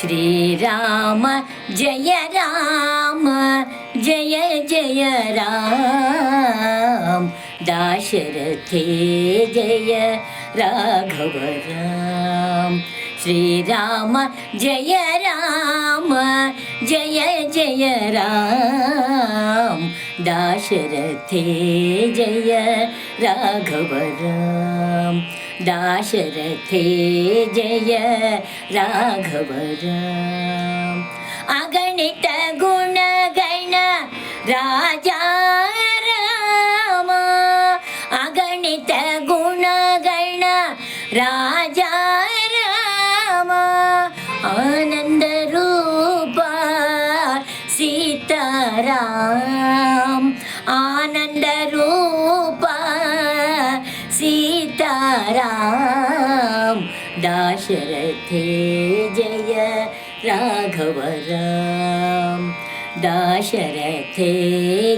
श्रीराम जय राम जय जय राम दाशरथे जय राघव राम श्रीराम जय राम जय जय राम दाशरथे जय राघव राम दाशरथे जय राघव राम अगणित गुणगण राजा राम अगणित गुणगण राजा राम आनंद रूप सीताराम आनंद रूप सीताराम दाशरथे जय राघव राम दाशरथे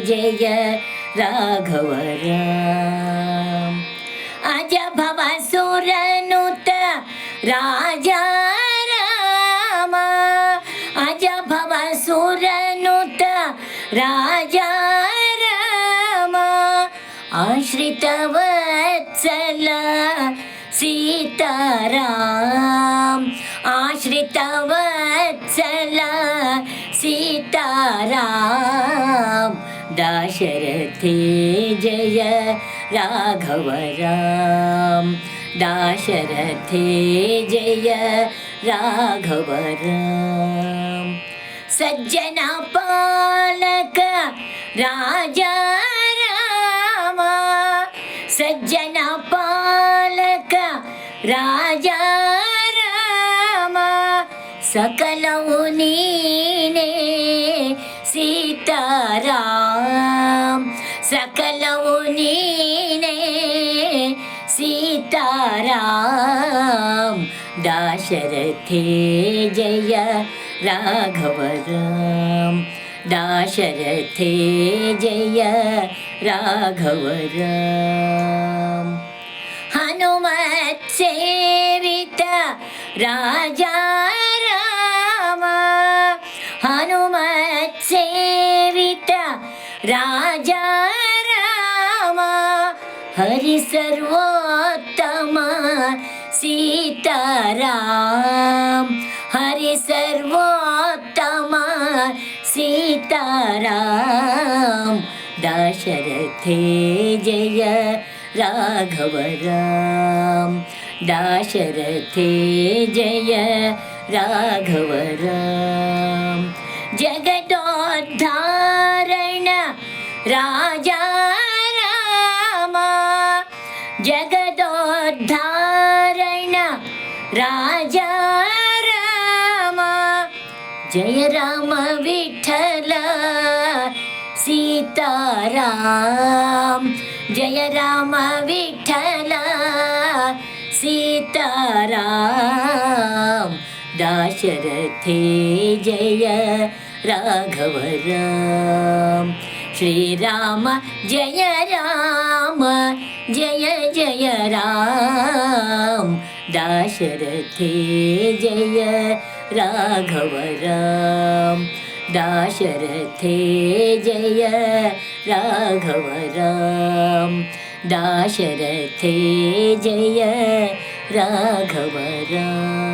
जय राघव राम अज भवसुरनुत राजा राम अज भवसुरनुत राजा राम आश्रितवत्सल सीताराम आश्रितवत्सल सीताराम दाशरथे जय राघव राम दाशरथे जय राघव राम सज्जना पालक राजा राम सज्जना पालक राजा राम सकलवु नीने सीताराम सकलवु नीने सीताराम दाशरथे जय राघव राम दाशरथे जय राघव राम हनुमत सेवित राजा राम हनुमत सेवित राजा राम हरि सर्वोत्तम सीताराम हरि सर्वोत्तम सीताराम दाशरथे जय राघव राम दाशरथे जय राघव राम जगदोद्धारण राजा राम जगदोद्धारण राजा राम जय राम विठ्ठल सीताराम जय राम विठ्ठल सीताराम दाशरथे जय राघव राम श्रीराम जय राम जय जय राम दाशरथे जय राघव राम दाशरथे जय राघव राम दाशरथे जय राघव राम।